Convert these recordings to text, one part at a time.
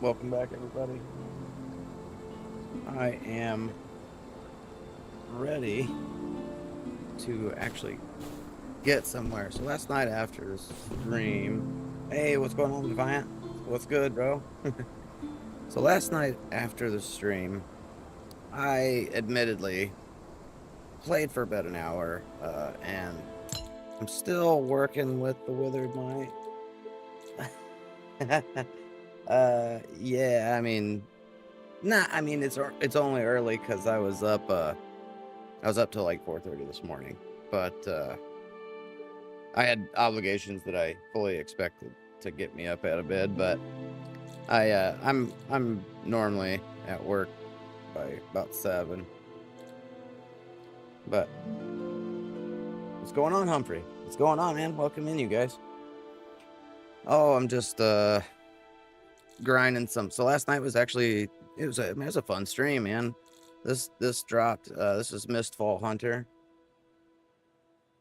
Welcome back, everybody. I am ready to actually get somewhere. So last night after the stream, hey, what's going on, Defiant? What's good, bro? So last night after the stream, I admittedly played for about an hour, and I'm still working with the Withered Might. Yeah, I mean, it's only early because I was up till like 4:30 this morning, but I had obligations that I fully expected to get me up out of bed. But I'm normally at work by about 7. But what's going on, Humphrey? What's going on, man? Welcome in, you guys. Oh, I'm just grinding some. So last night was actually it was a fun stream, man. This dropped. This is Mistfall Hunter.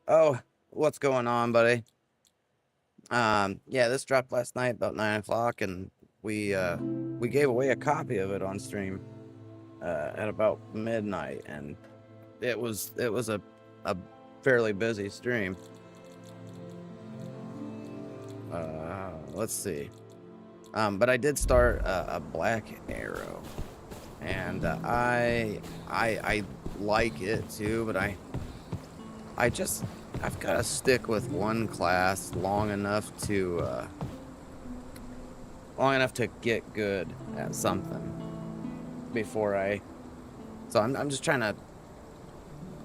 Oh, what's going on, buddy? Yeah, this dropped last night about 9 o'clock, and we gave away a copy of it on stream at about midnight, and it was a fairly busy stream. Let's see. But I did start a Black Arrow, and I like it too, but I've got to stick with one class long enough to get good at something before so I'm just trying to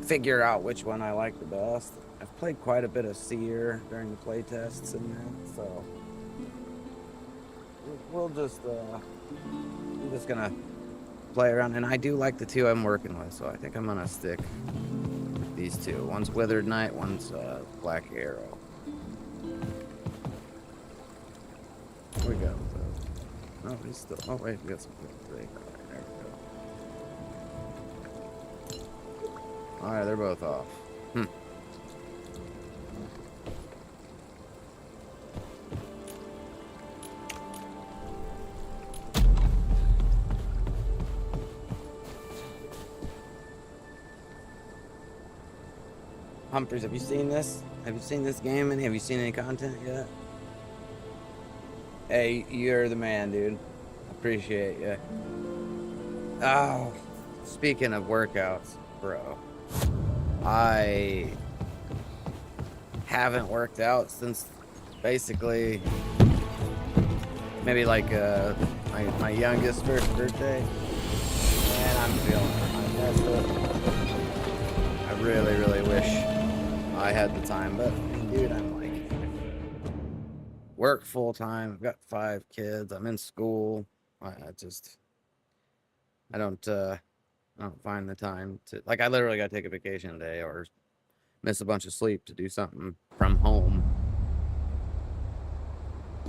figure out which one I like the best. I've played quite a bit of Seer during the play tests and that, so I'm just gonna play around, and I do like the two I'm working with, so I think I'm gonna stick with these two. One's Withered Knight, one's Black Arrow. Here we go. Oh, he's still. Oh wait, we got some. There we go. All right, they're both off. Humphreys, have you seen this? Have you seen this game, and have you seen any content yet? Hey, you're the man, dude. Appreciate you. Oh, speaking of workouts, bro, I haven't worked out since basically maybe like my youngest first birthday, and I'm feeling it. I messed up. I really wish I had the time, but dude, I'm like work full time. I've got 5 kids. I'm in school. I don't find the time to, like, I literally got to take a vacation day or miss a bunch of sleep to do something from home.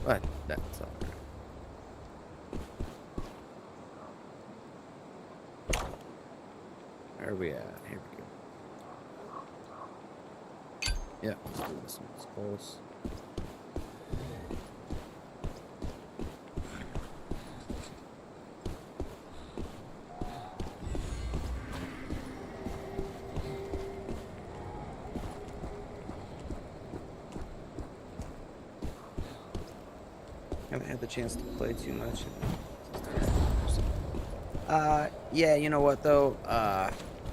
But that's all right. Where are we at? Here we go. Yeah, let's do this one. It's close. Haven't had the chance to play too much. Yeah, you know what though?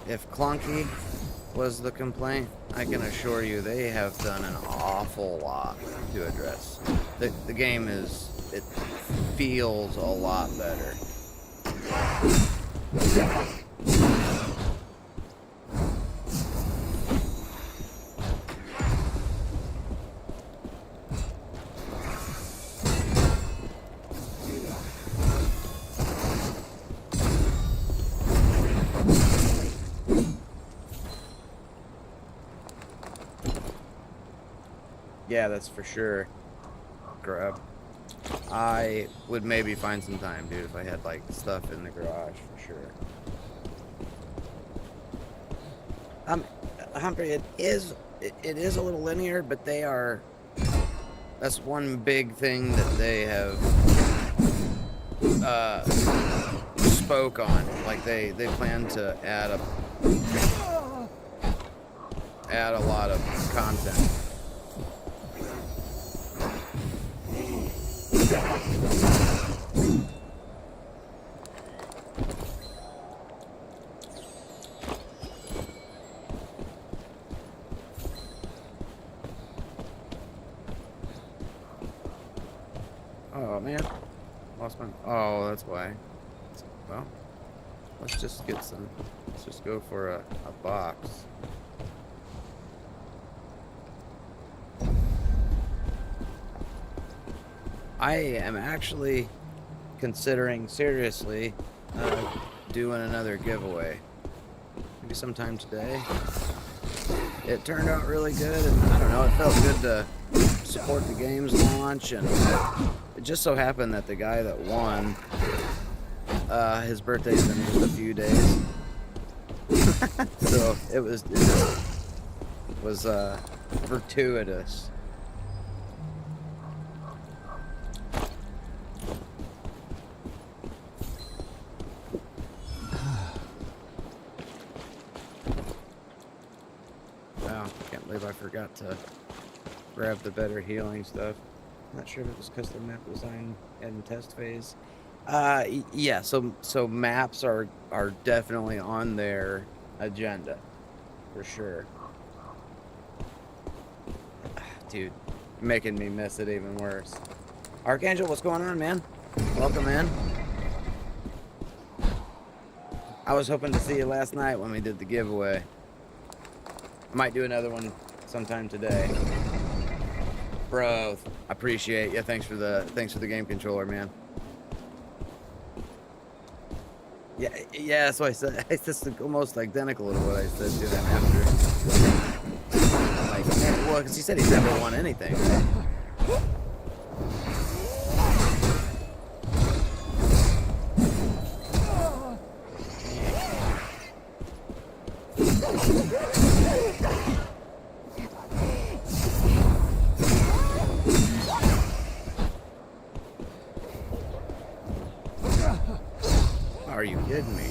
If clunky was the complaint, I can assure you they have done an awful lot to address. The game it feels a lot better. Yeah, that's for sure. Grub. I would maybe find some time, dude, if I had like stuff in the garage for sure. Humphrey, it is a little linear, but that's one big thing that they have spoke on. Like they plan to add a lot of content. Oh man, lost my. Oh, that's why. Well, let's just get some. Let's just go for a box. I am actually considering seriously doing another giveaway. Maybe sometime today. It turned out really good, and I don't know, it felt good to support the game's launch, and it just so happened that the guy that won, his birthday's in just a few days. So it was fortuitous. Wow, can't believe I forgot to grab the better healing stuff. Not sure if it was because the map design and test phase. Yeah, so maps are definitely on their agenda, for sure. Dude, making me miss it even worse. Archangel, what's going on, man? Welcome in. I was hoping to see you last night when we did the giveaway. I might do another one sometime today. Bro, appreciate you. Thanks for the game controller, man. Yeah, that's what I said. It's just almost identical to what I said to him after. Like, well, because he said he's never won anything. Are you kidding me?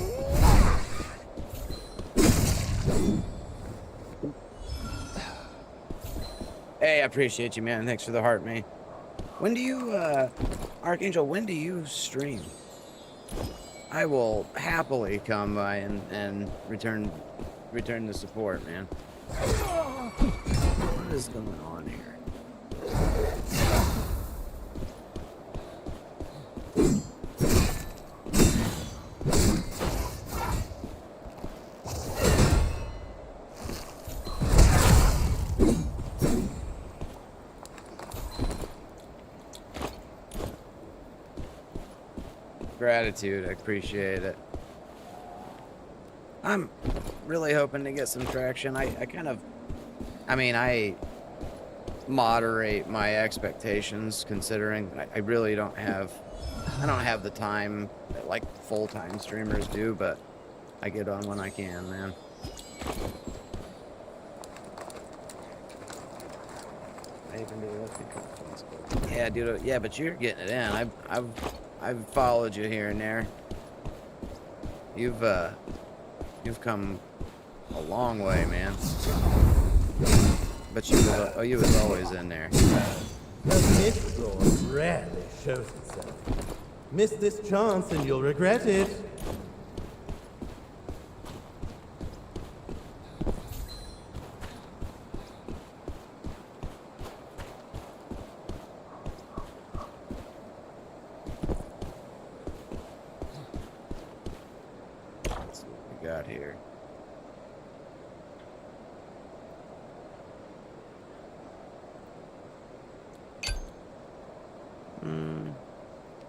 Hey, I appreciate you, man. Thanks for the heart, man. When do you, Archangel, when do you stream? I will happily come by and return the support, man. What is going on here? Gratitude, I appreciate it. I'm really hoping to get some traction. I moderate my expectations, considering I really don't have the time that like full-time streamers do, but I get on when I can, man. I even do it. Yeah, dude. Yeah, but you're getting it in. I've followed you here and there. You've come a long way, man. But you was always in there. The Mistfall rarely shows itself. Miss this chance and you'll regret it. Got here.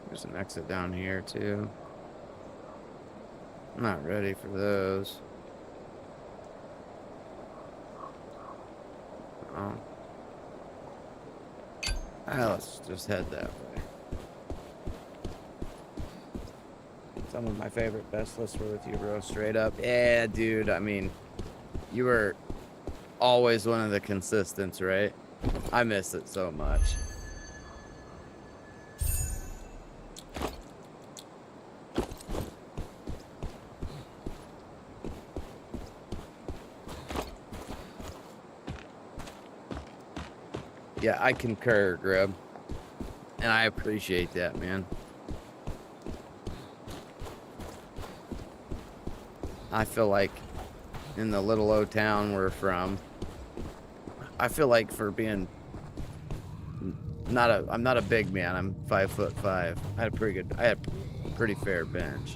There's an exit down here too. I'm not ready for those. Oh. Let's just head that way. Some of my favorite best lists were with you, bro. Straight up. Yeah, dude. I mean, you were always one of the consistents, right? I miss it so much. Yeah, I concur, Grub. And I appreciate that, man. I feel like in the little old town we're from, I feel like for being I'm not a big man. I'm 5'5". I had a pretty fair bench.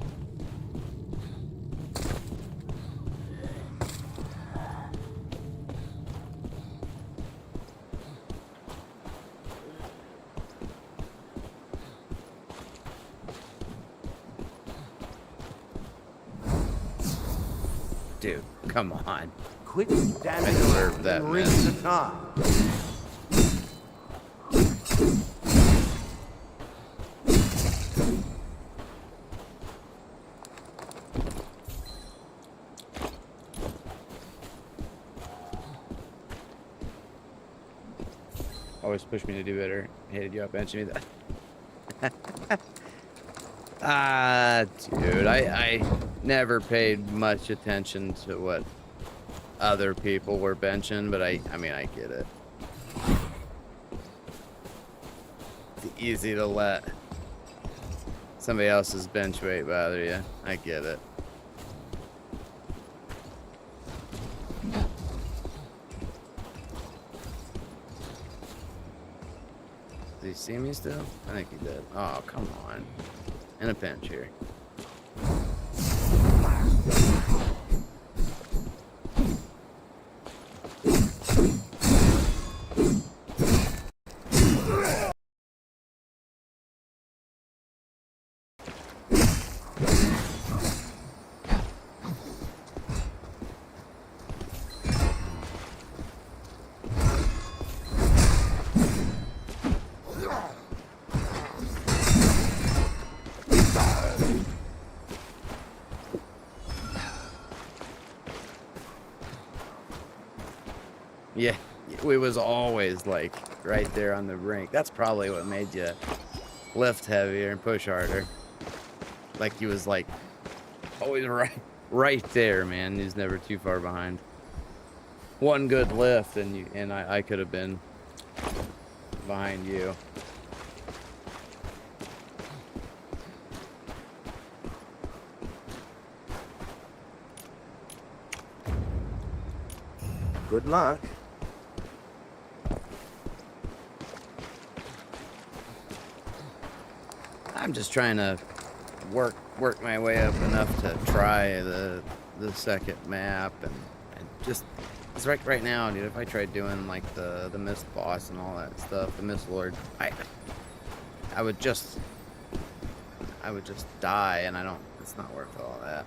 Dude, come on. Quit I standing deserve around that, and ring man. the time. Always push me to do better. Hated you up benching me that. Dude, I never paid much attention to what other people were benching, but I mean, I get it. It's easy to let somebody else's bench weight bother you. I get it. Did he see me still? I think he did. Oh, come on. In a pinch here. Yeah, we was always like right there on the rink. That's probably what made you lift heavier and push harder. Like he was like always right there, man. He's never too far behind. One good lift and I could have been behind you. Good luck. I'm just trying to work my way up enough to try the second map and just it's right now, dude. If I tried doing like the Mist boss and all that stuff, the Mist Lord, I would just die, and it's not worth all that.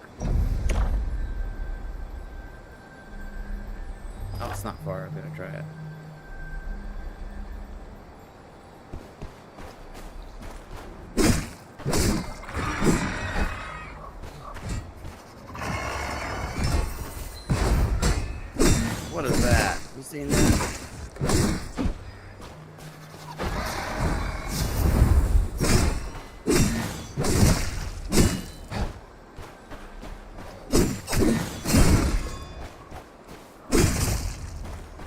Oh, it's not far. I'm gonna try it. What is that? You seen that?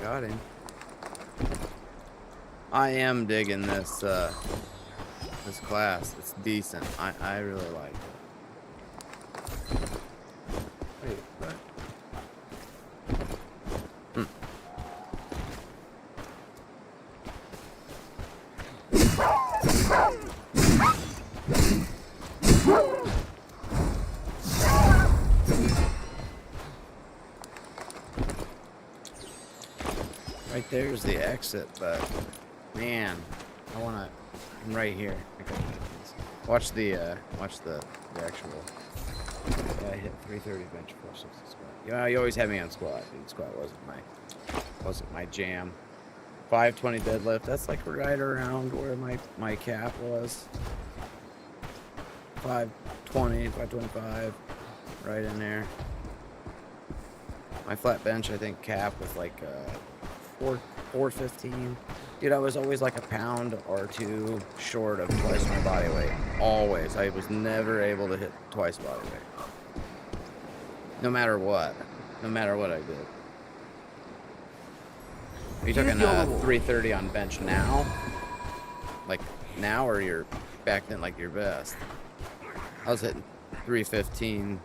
Got him. I am digging this this class. It's decent. I really like it. Wait, what? Right there's the exit, but man, I'm right here. I got this. Watch the actual. Yeah, I hit 330 bench 460 squat. Yeah, you always had me on squat. Dude, squat wasn't my jam. 520 deadlift. That's like right around where my cap was. 520, 525, right in there. My flat bench, I think cap was like 415. Dude, I was always like a pound or two short of twice my body weight. Always. I was never able to hit twice body weight. No matter what. No matter what I did. Are you talking 330 on bench now? Like now, or you're back then like your best? I was hitting 315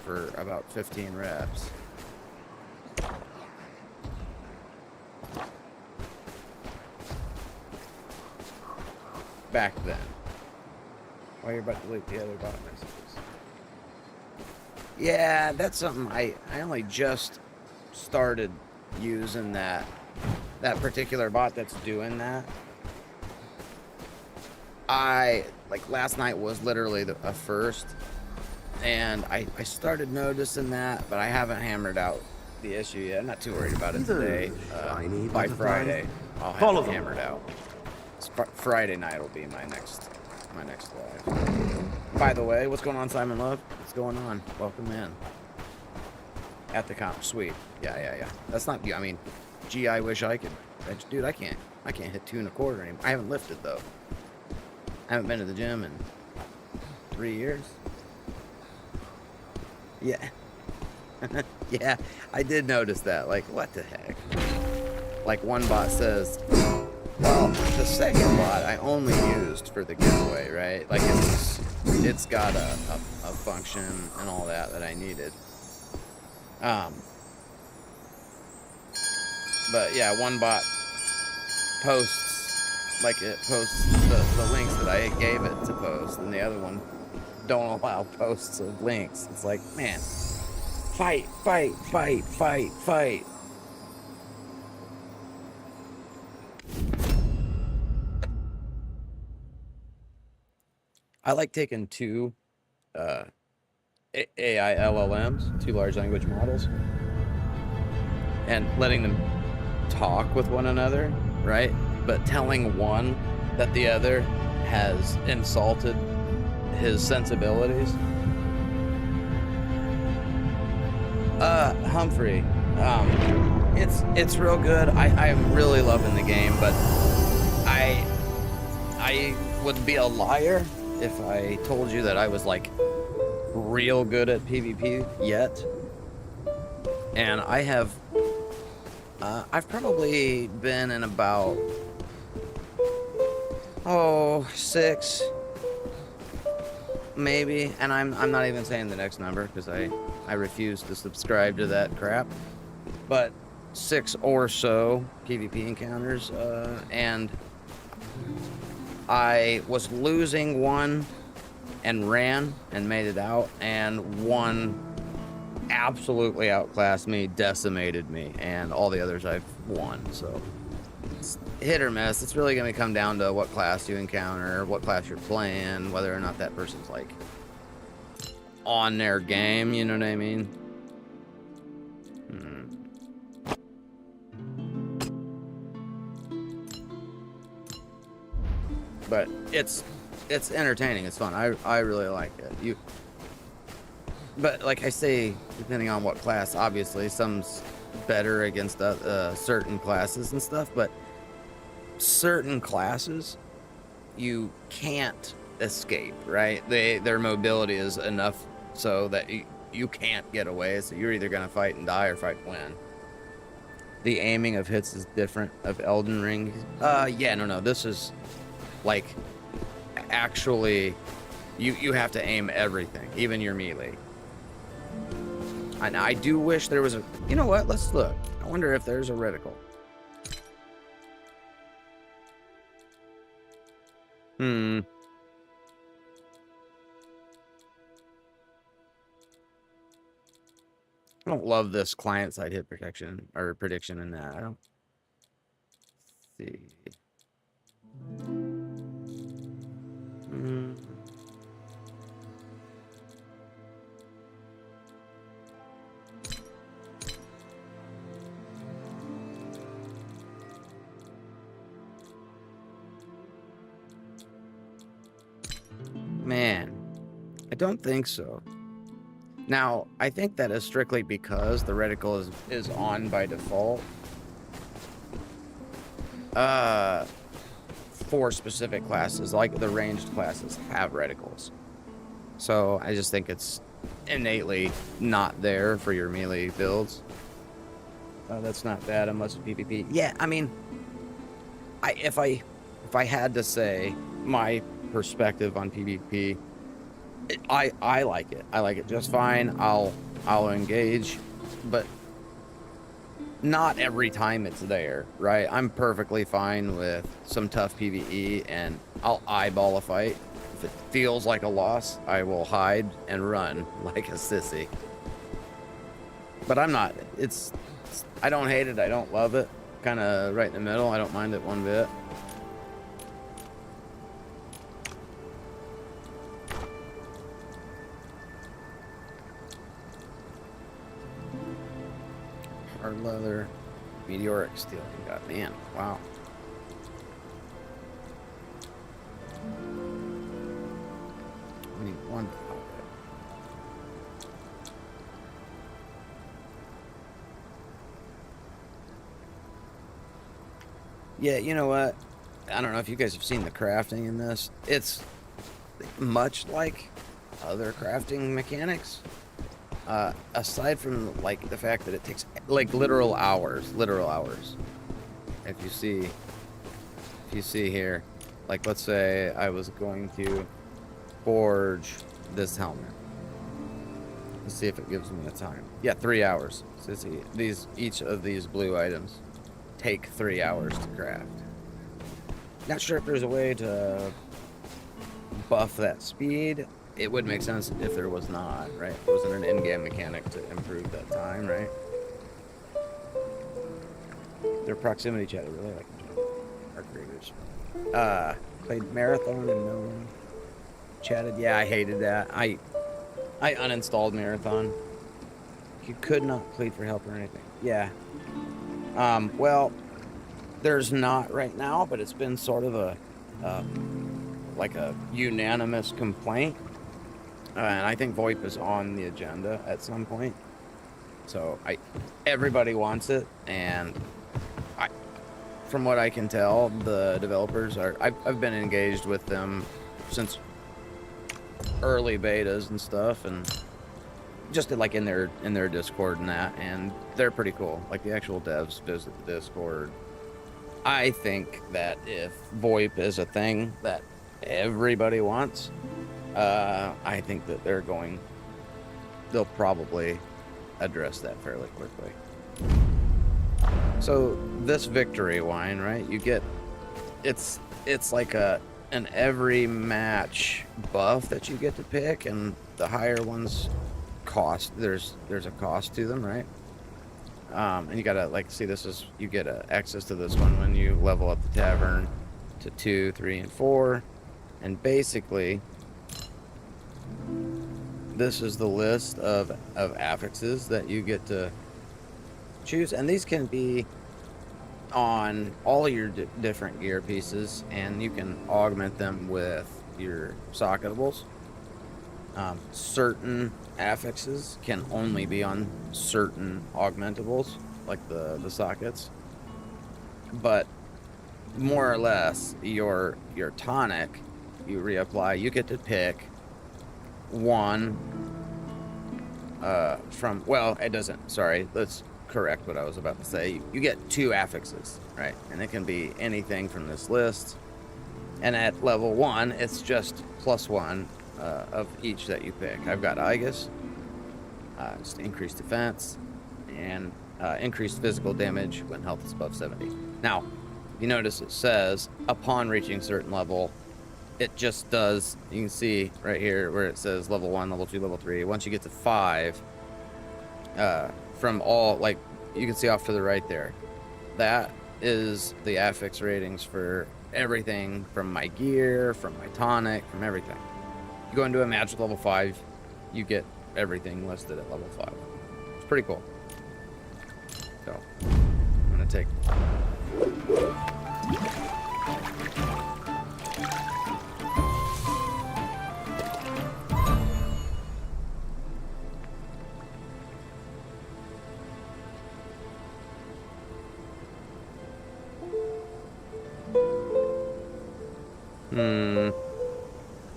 for about 15 reps. Back then. Why are you about to delete the other bot messages? Yeah, that's something I only just started using that particular bot that's doing that. Like last night was literally a first, and I started noticing that, but I haven't hammered out the issue yet. I'm not too worried about it today. By Friday, I'll have it hammered out. Friday night will be my next live. By the way, what's going on, Simon Love? What's going on? Welcome in. At the comp, sweet. Yeah. That's not. I mean, gee, I wish I could. Dude, I can't hit 2 1/4 anymore. I haven't lifted though. I haven't been to the gym in 3 years. Yeah. Yeah, I did notice that. Like, what the heck? Like one bot says, well, the second bot I only used for the giveaway, right? Like it's got a function and all that I needed. But yeah, one bot posts, like it posts the links that I gave it to post, and the other one don't allow posts of links. It's like, man, fight. I like taking two AI LLMs, two large language models, and letting them talk with one another, right? But telling one that the other has insulted his sensibilities. Humphrey, it's real good. I'm really loving the game, but I would be a liar if I told you that I was like real good at PvP yet. And I've probably been in about 6 maybe, and I'm not even saying the next number because I refuse to subscribe to that crap, but 6 or so PvP encounters, and I was losing one and ran and made it out, and one absolutely outclassed me, decimated me, and all the others I've won. So it's hit or miss. It's really going to come down to what class you encounter, what class you're playing, whether or not that person's like on their game, you know what I mean? But it's entertaining. It's fun. I really like it. But like I say, depending on what class, obviously some's better against certain classes and stuff. But certain classes, you can't escape, right? Their mobility is enough so that you can't get away. So you're either gonna fight and die or fight and win. The aiming of hits is different of Elden Ring. Yeah, no. This is like actually, you have to aim everything, even your melee. And I do wish there was a. You know what? Let's look. I wonder if there's a reticle. I don't love this client-side hit protection or prediction in that. I don't see. Man, I don't think so. Now, I think that is strictly because the reticle is on by default. For specific classes, like the ranged classes have reticles. So I just think it's innately not there for your melee builds. That's not bad unless it's PvP. Yeah, I mean, if I had to say my perspective on PvP, I like it. I like it just fine. I'll engage, but not every time it's there, right? I'm perfectly fine with some tough PvE, and I'll eyeball a fight. If it feels like a loss, I will hide and run like a sissy. But I'm not. I don't hate it. I don't love it. Kind of right in the middle. I don't mind it one bit. Hard leather, meteoric steel. God, man, wow. I need one. Yeah, you know what? I don't know if you guys have seen the crafting in this. It's much like other crafting mechanics. Aside from like the fact that it takes like literal hours. If you see here, like let's say I was going to forge this helmet. Let's see if it gives me a time. Yeah, 3 hours. So see, each of these blue items take 3 hours to craft. Not sure if there's a way to buff that speed. It would make sense if there was not, right? It wasn't an in-game mechanic to improve that time, right? Their proximity chat, I really like our creators. Played Marathon and no one chatted. Yeah, I hated that. I uninstalled Marathon. You could not plead for help or anything. Yeah. Well, there's not right now, but it's been sort of a like a unanimous complaint. And I think VoIP is on the agenda at some point. So everybody wants it, and from what I can tell, the developers are. I've been engaged with them since early betas and stuff, and just like in their Discord and that, and they're pretty cool. Like the actual devs visit the Discord. I think that if VoIP is a thing that everybody wants, I think that they'll probably address that fairly quickly. So this victory wine, right? You get, it's like an every match buff that you get to pick, and the higher ones cost. There's a cost to them, right? And you gotta see, you get access to this one when you level up the tavern to 2, 3, and 4, and basically this is the list of affixes that you get to choose, and these can be on all your different gear pieces, and you can augment them with your socketables. Certain affixes can only be on certain augmentables, like the sockets, but more or less your tonic you reapply. You get to pick one from, well, it doesn't, sorry, let's correct what I was about to say. You get 2 affixes, right? And it can be anything from this list, and at level 1 it's just +1 of each that you pick. I've got Aegis, just increased defense, and increased physical damage when health is above 70. Now, you notice it says upon reaching certain level, it just does. You can see right here where it says level 1, level 2, level 3. Once you get to 5, from all, like you can see off to the right there, that is the affix ratings for everything from my gear, from my tonic, from everything. You go into a magic level 5, you get everything listed at level 5. It's pretty cool. So I'm gonna take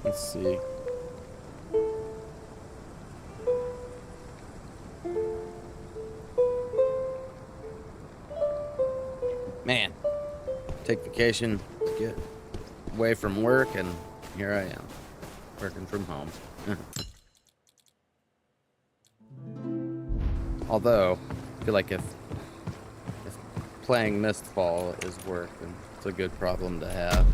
let's see. Man, take vacation to get away from work, and here I am, working from home. Although, I feel like if playing Mistfall is work, then it's a good problem to have.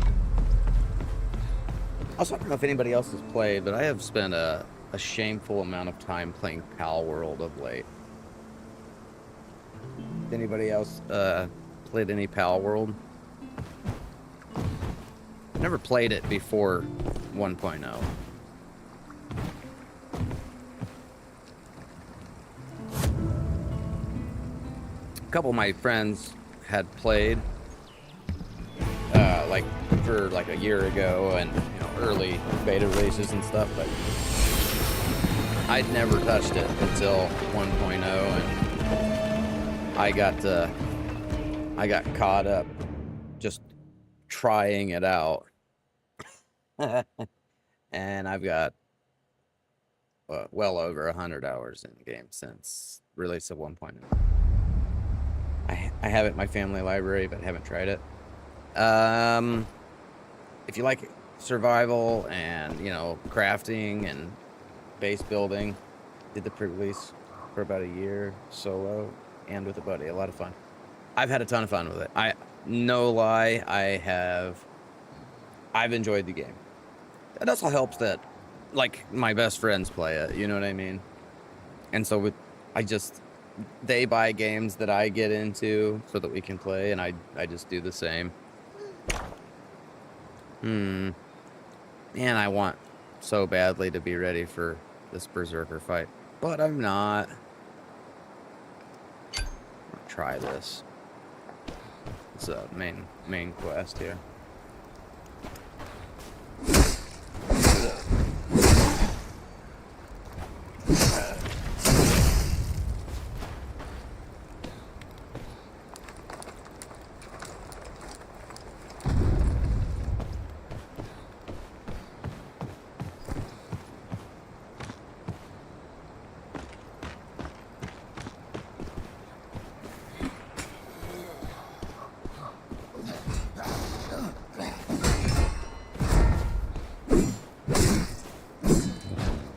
Also, I don't know if anybody else has played, but I have spent a shameful amount of time playing Pal World of late. Anybody else played any Pal World? Never played it before 1.0. A couple of my friends had played like for like a year ago, and early beta releases and stuff, but I'd never touched it until 1.0, and I got caught up just trying it out. And I've got well over 100 hours in the game since release of 1.0. I have it in my family library, but haven't tried it. If you like survival and crafting and base building, did the pre-release for about a year solo and with a buddy. A lot of fun. I've had a ton of fun with it. No lie, I've enjoyed the game. It also helps that like my best friends play it, you know what I mean? And so they buy games that I get into so that we can play, and I just do the same. Man, I want so badly to be ready for this Berserker fight, but I'm not. I'm gonna try this. It's a main quest here.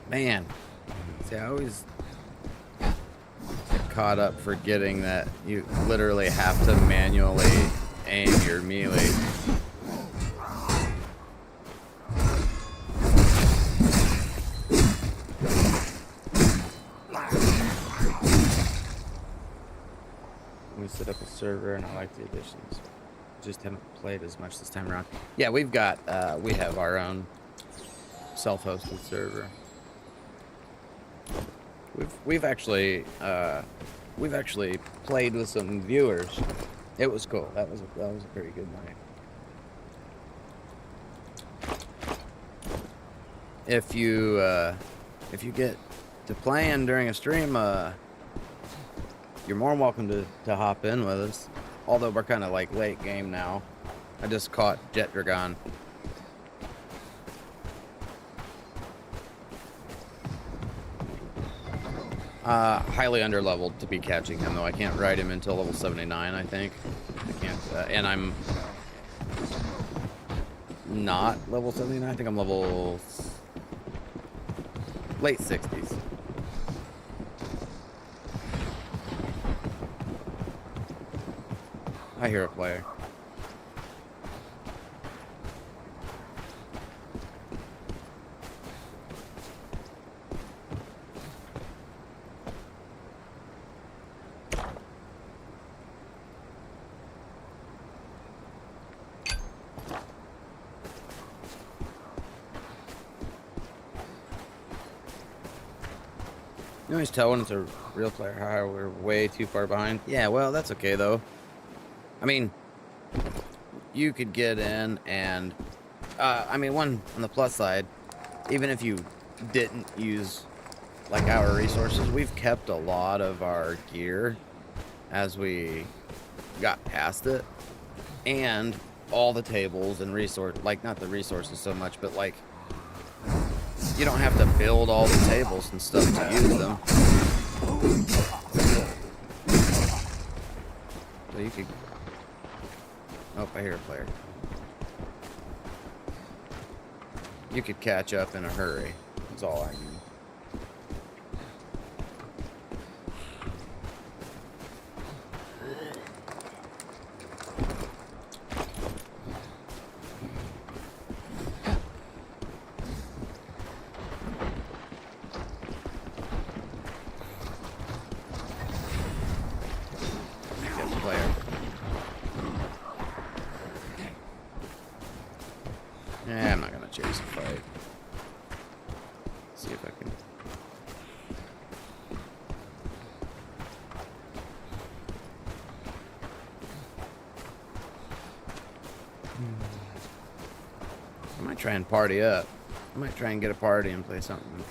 Man, see, I always get caught up forgetting that you literally have to manually aim your melee. We set up a server, and I like the additions. Just haven't played as much this time around. Yeah, we have our own self-hosted server. We've actually played with some viewers. It was cool. That was a pretty good night. If you get to playing during a stream, you're more than welcome to hop in with us. Although we're kind of like late game now. I just caught Jet Dragon. Highly underleveled to be catching him, though. I can't ride him until level 79, I think. I can't, and I'm not level 79. I think I'm level late 60s. I hear a player. You always tell when it's a real player how we're way too far behind. Yeah, well, that's okay, though. I mean, you could get in and, on the plus side, even if you didn't use, like, our resources, we've kept a lot of our gear as we got past it. And all the tables and not the resources so much, but, like, you don't have to build all the tables and stuff to use them. So you could Oh, I hear a player. You could catch up in a hurry. That's all I mean. Yeah, I'm not gonna chase a fight. See if I can. I might try and party up. I might try and get a party and play something.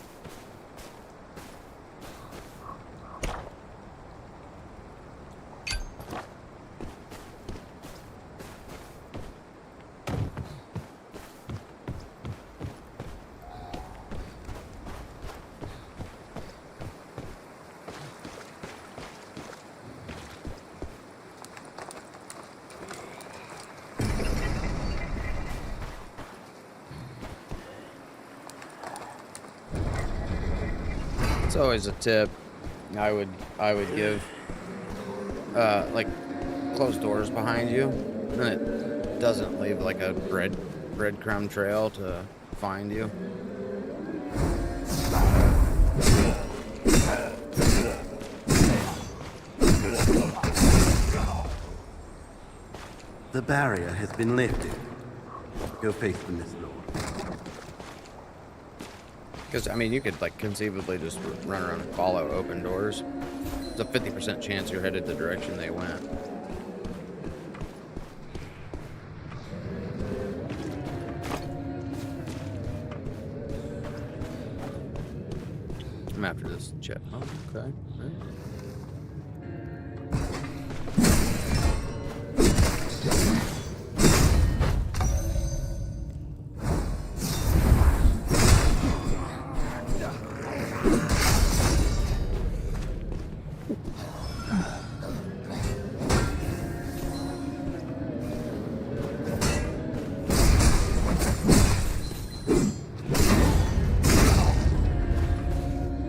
It's always a tip I would give, like, close doors behind you, and it doesn't leave like a breadcrumb trail to find you. The barrier has been lifted. Go face the Mist Lord. Because, I mean, you could, like, conceivably just run around and follow open doors. There's a 50% chance you're headed the direction they went. I'm after this chip. Oh, okay. Right.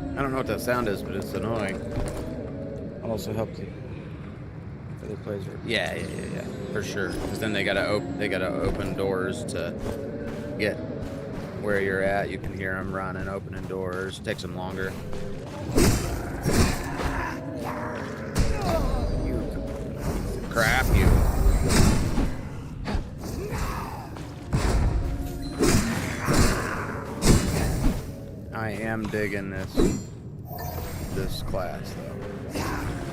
I don't know what that sound is, but it's annoying. I'll also help you. For the players. Yeah, for sure. Because then they gotta open doors to get where you're at. You can hear them running, opening doors. Takes them longer. You piece of crap, you. I am digging this class though.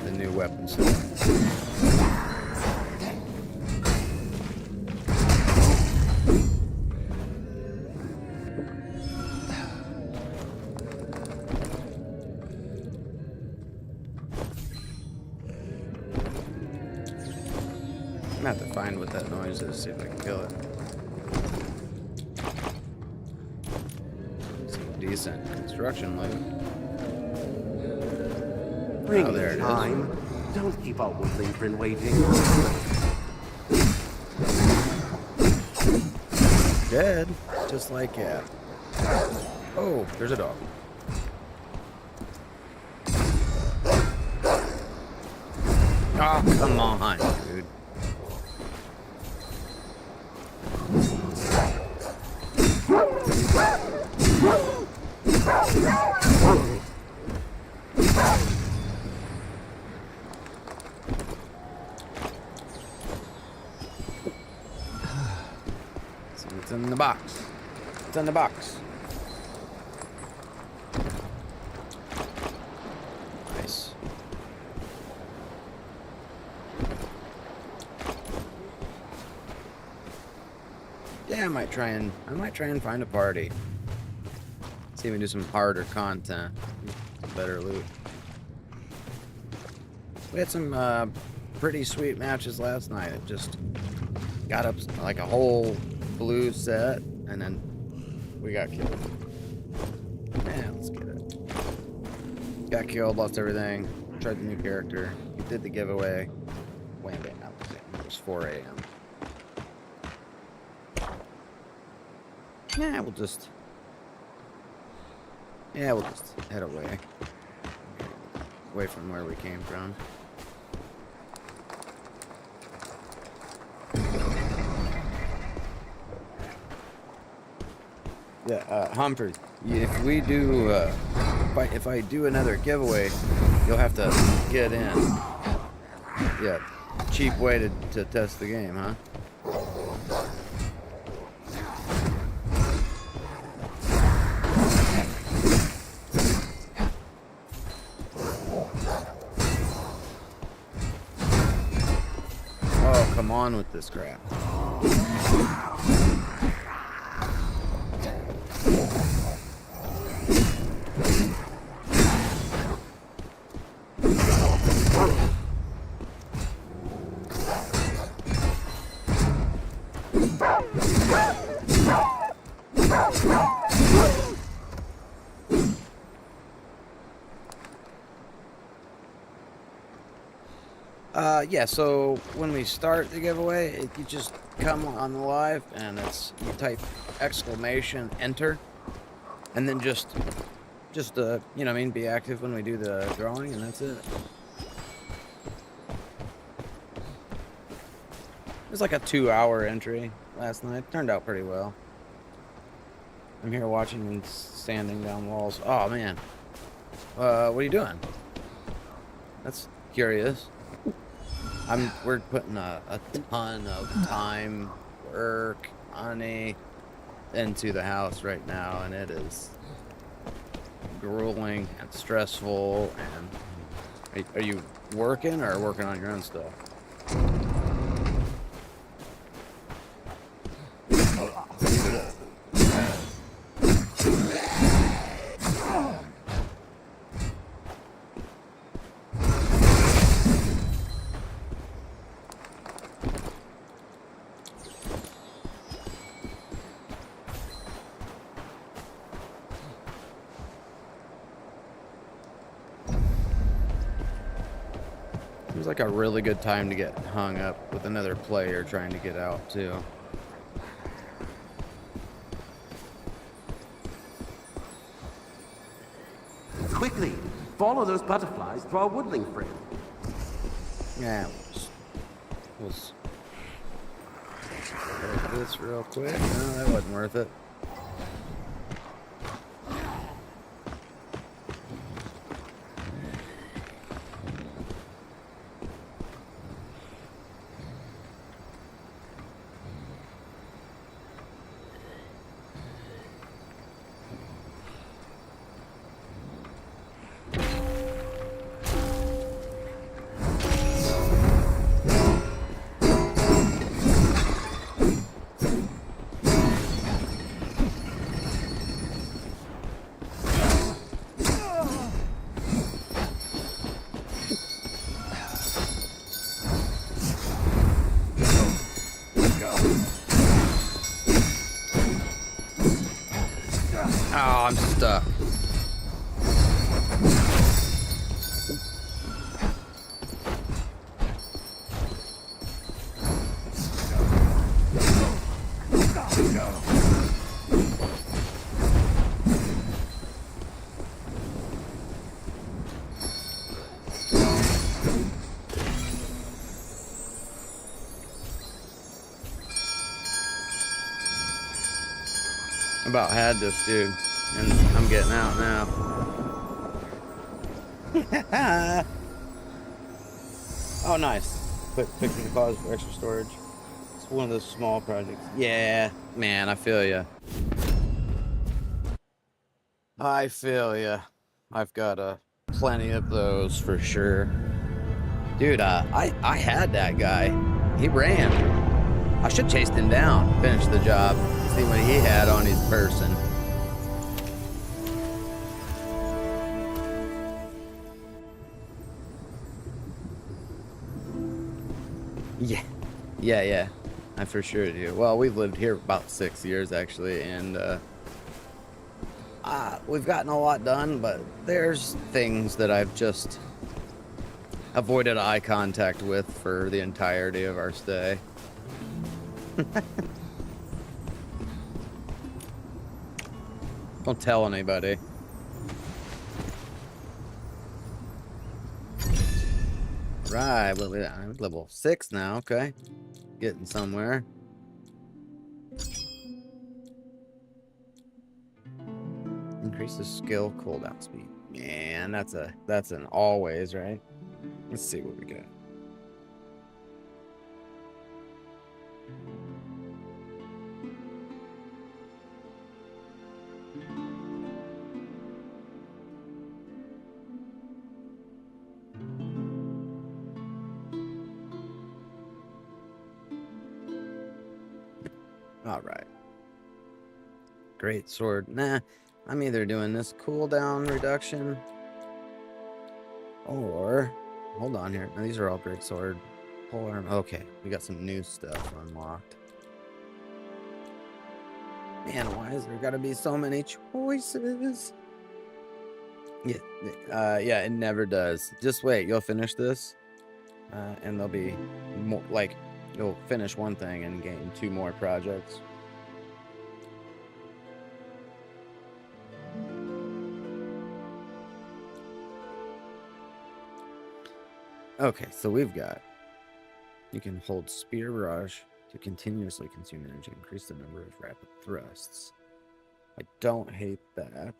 The new weapon set. I'm gonna have to find what that noise is, see if I can kill it. Decent construction loot. Bring there it is. time. Don't keep our woodland friend waiting. Dead, just like yeah. Oh, there's a dog. Oh, come on, dude. See what's in the box. What's in the box? Nice. Yeah, I might try and find a party. See if we can do some harder content. Some better loot. We had some pretty sweet matches last night. It just got up like a whole blue set, and then we got killed. Yeah, let's get it. Got killed, lost everything. Tried the new character. We did the giveaway. Wham bam, that was it. It was 4 a.m. Yeah, we'll just head away. Away from where we came from. Yeah, Humphrey, if we do, if I do another giveaway, you'll have to get in. Yeah, cheap way to test the game, huh? Oh, come on with this crap. Yeah, so when we start the giveaway, you just come on the live and you type exclamation enter, and then just you know what I mean, be active when we do the drawing, and that's it. It was like a 2-hour entry last night. Turned out pretty well. I'm here watching me sanding down walls. Oh man, what are you doing? That's curious. We're putting a ton of time, work, money into the house right now, and it is grueling and stressful. And are you working or working on your own stuff? Seems like a really good time to get hung up with another player trying to get out, too. Quickly, follow those butterflies to our woodling friend. Yeah, we'll take this real quick. No, that wasn't worth it. Oh, I'm stuck. About had this dude, and I'm getting out now. Oh, nice. Quick fixing cause for extra storage. It's one of those small projects. Yeah, man, I feel ya. I feel ya. I've got plenty of those for sure. Dude, I had that guy. He ran. I should chase him down, finish the job, see what he had on his person. Yeah. I for sure do. Well, we've lived here about 6 years actually, and we've gotten a lot done, but there's things that I've just avoided eye contact with for the entirety of our stay. Don't tell anybody. Right, well, I'm level 6 now, okay. Getting somewhere. Increases skill cooldown speed. Man, that's an always, right? Let's see what we got. All right. Great sword. Nah, I'm either doing this cooldown reduction or hold on here. Now, these are all great sword. Pole arm. Okay, we got some new stuff unlocked. Man, why is there gotta be so many choices? Yeah, it never does. Just wait, you'll finish this, and there'll be more. Like, you'll finish one thing and gain 2 more projects. Okay, so we've got. You can hold Spear Barrage to continuously consume energy, increase the number of rapid thrusts. I don't hate that.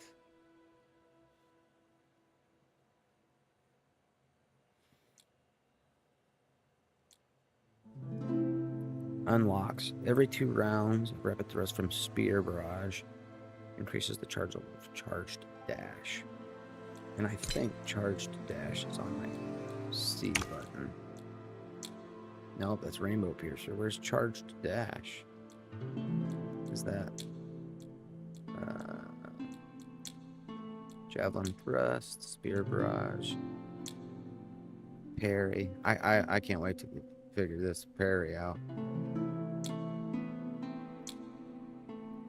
Unlocks every 2 rounds. Rapid thrust from Spear Barrage increases the charge level of Charged Dash. And I think Charged Dash is on my C button. Nope, that's Rainbow Piercer. Where's Charged Dash? Is that Javelin Thrust, Spear Barrage, Parry? I can't wait to figure this parry out.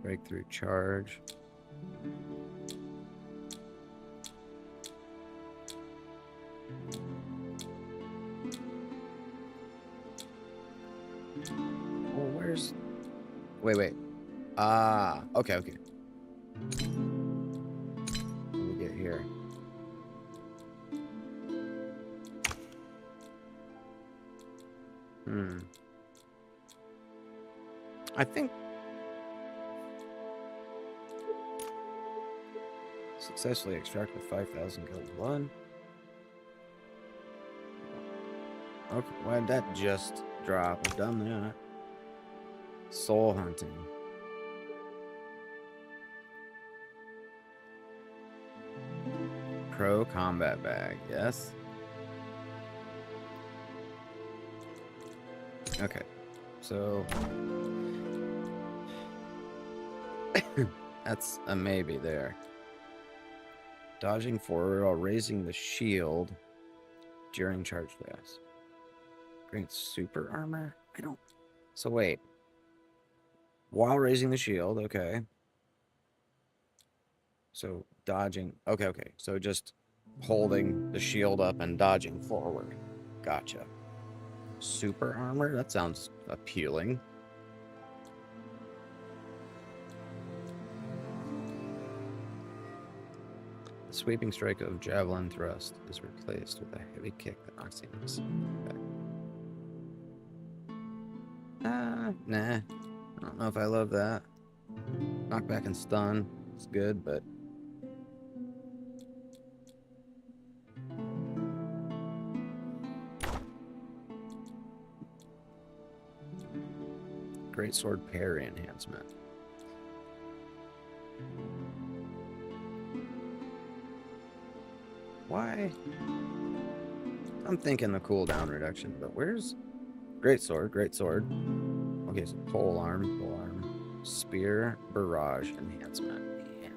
Breakthrough Charge. Well, where's... Wait. Okay. What do we get here? I think... Successfully extract with 5,000 gold blood. Okay, why did that just drop? I've done that. Soul hunting. Pro combat bag, yes. Okay, so that's a maybe there. Dodging forward while raising the shield during charge dash. Great super armor? I don't... So wait. While raising the shield, okay. So dodging... Okay. So just holding the shield up and dodging forward. Gotcha. Super armor? That sounds appealing. The sweeping strike of Javelin Thrust is replaced with a heavy kick that knocks the enemies back. Nah. I don't know if I love that. Knockback and stun. It's good, but... Great sword parry enhancement. Why? I'm thinking the cooldown reduction, but where's... Great sword. Okay, so pole arm, spear, barrage, enhancement. Yeah.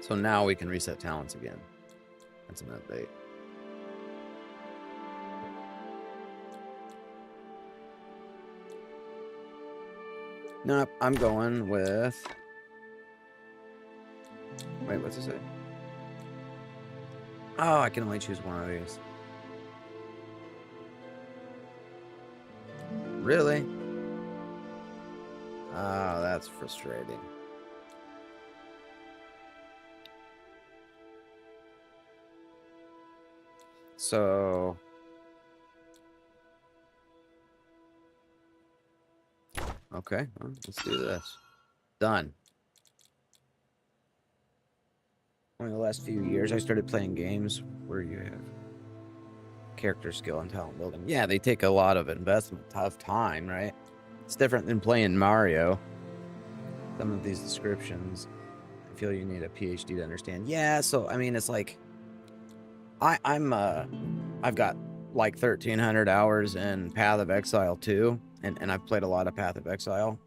So now we can reset talents again. That's an update. Nope, I'm going with... Wait, what's it say? Oh, I can only choose one of these. Really? Oh, that's frustrating. So... Okay, well, let's do this. Done. Over the last few years, I started playing games where you have character skill and talent building. Yeah, they take a lot of investment, tough time, right? It's different than playing Mario. Some of these descriptions, I feel you need a PhD to understand. Yeah, so I mean, it's like I've got like 1,300 hours in Path of Exile 2, and I've played a lot of Path of Exile.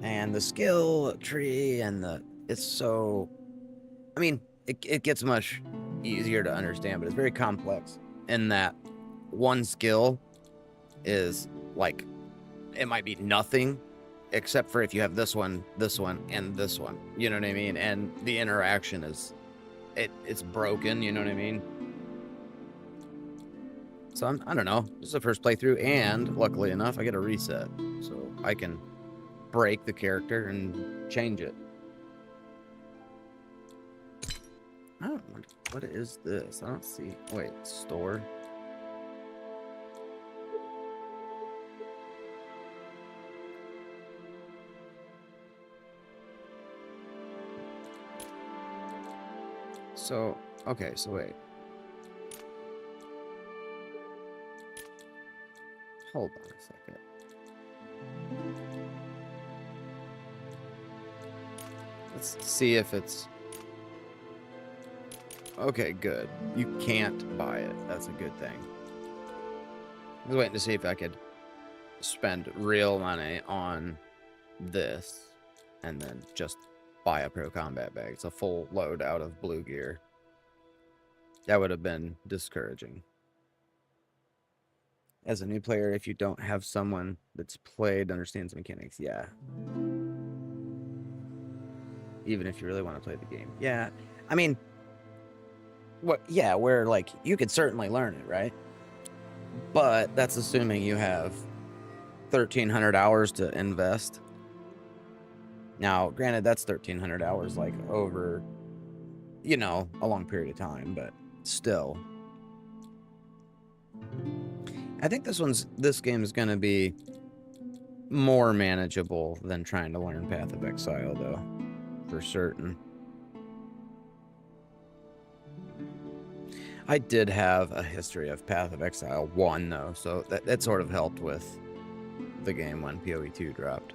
And the skill tree and it's so, I mean, it gets much easier to understand, but it's very complex in that one skill is like, it might be nothing except for if you have this one, and this one. You know what I mean? And the interaction is, it's broken, you know what I mean? So I don't know. This is the first playthrough, and luckily enough, I get a reset. So I can break the character and change it. I don't know. What is this? I don't see. Wait, store? So, okay, so wait. Hold on a second. Let's see if it's... Okay, good. You can't buy it. That's a good thing. I was waiting to see if I could spend real money on this and then just buy a pro combat bag. It's a full load out of blue gear. That would have been discouraging. As a new player, if you don't have someone that's played, understands mechanics, yeah. Even if you really want to play the game. Yeah. I mean, what? Yeah, where like you could certainly learn it, right? But that's assuming you have 1,300 hours to invest. Now, granted, that's 1,300 hours like over, you know, a long period of time, but still. I think this game is going to be more manageable than trying to learn Path of Exile, though, for certain. I did have a history of Path of Exile 1, though, so that sort of helped with the game when PoE 2 dropped,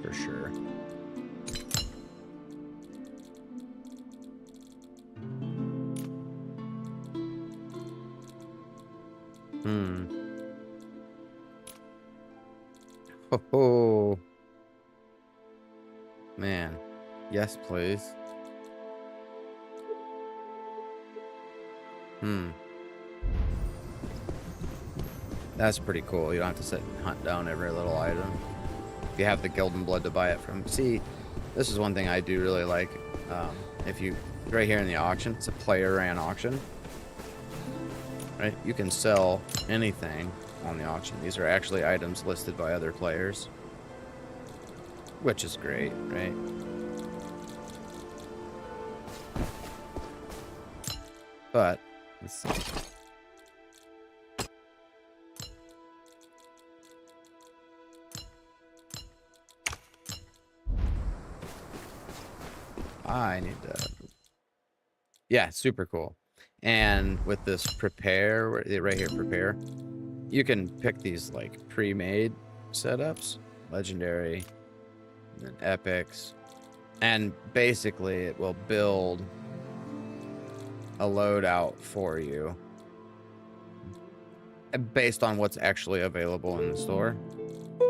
for sure. Oh, man. Yes, please. That's pretty cool. You don't have to sit and hunt down every little item. If you have the Gildan Blood to buy it from. See, this is one thing I do really like. If you, right here in the auction, it's a player ran auction. Right? You can sell anything on the auction. These are actually items listed by other players, which is great, right? But let's see. I need to... Yeah, super cool. And with this prepare, right here, prepare, you can pick these like pre-made setups, legendary, and then epics, and basically it will build a loadout for you based on what's actually available in the store.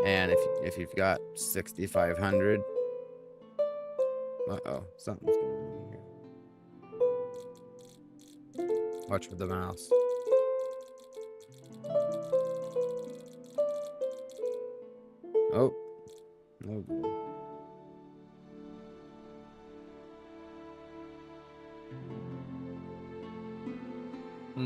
And if you've got 6,500, uh-oh, something's going on here. Watch with the mouse. Oh, no good. A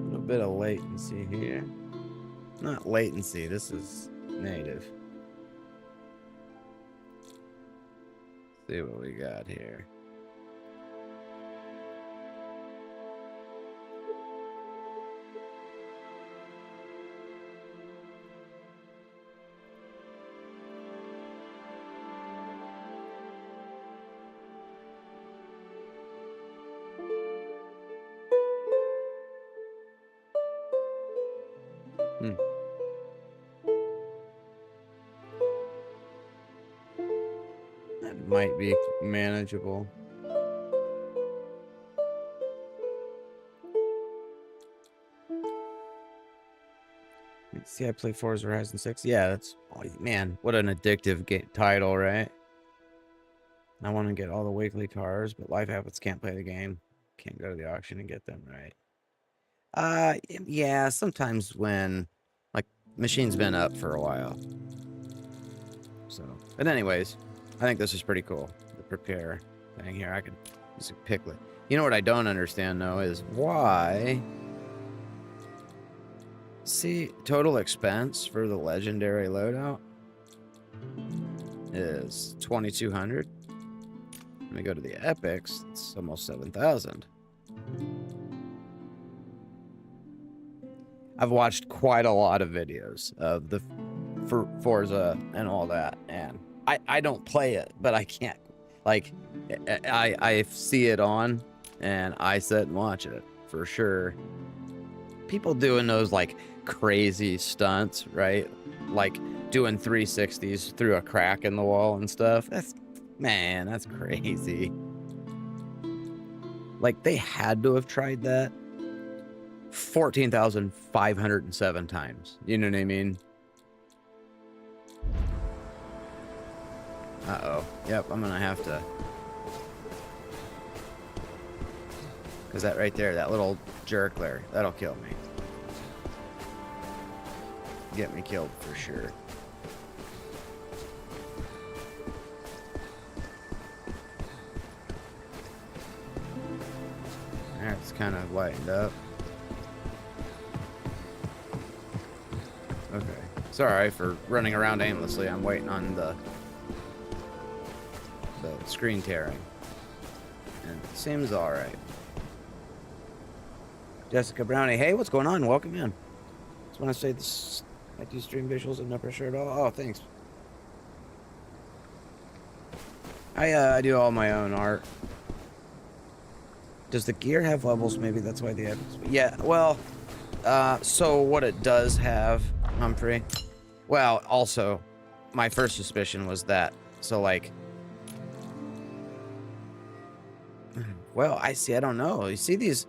little bit of latency here. Not latency, this is native. See what we got here. That might be manageable. See, I play Forza Horizon 6. Yeah, that's... Oh, man, what an addictive title, right? I want to get all the weekly cars, but life happens, can't play the game. Can't go to the auction and get them, right? Yeah, sometimes when... Like, machine's been up for a while. So, but anyways, I think this is pretty cool. The prepare thing here, I can just pick it. You know what I don't understand, though, is why... See, total expense for the legendary loadout is 2,200. When we go to the epics, it's almost 7,000. I've watched quite a lot of videos of the Forza and all that, and I don't play it, but I can't. Like, I see it on, and I sit and watch it for sure. People doing those like crazy stunts, right? Like doing 360s through a crack in the wall and stuff. Man, that's crazy. Like, they had to have tried that 14,507 times. You know what I mean? Uh-oh. Yep, I'm gonna have to. Because that right there, that little jerk there, that'll kill me. Get me killed for sure. Alright, it's kind of lightened up. Okay. Sorry for running around aimlessly. I'm waiting on the screen tearing. And it seems alright. Jessica Brownie, hey, what's going on? Welcome in. Just want to say this, I do stream visuals and no pressure at all. Oh, thanks. I do all my own art. Does the gear have levels? Maybe that's why the epics. Yeah, well, so what it does have, Humphrey. Well, also, my first suspicion was that. So like, well, I don't know. You see these?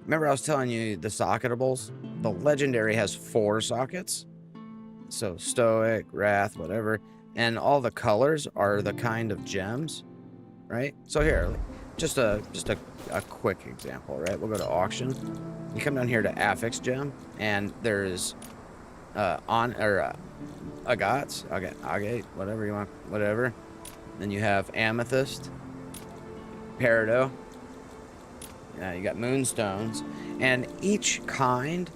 Remember I was telling you the socketables? The legendary has 4 sockets. So Stoic, Wrath, whatever. And all the colors are the kind of gems, right? So here, just a quick example, right? We'll go to auction. You come down here to Affix Gem, and there's agate, whatever you want, whatever. Then you have Amethyst, Peridot. You got moonstones, and each kind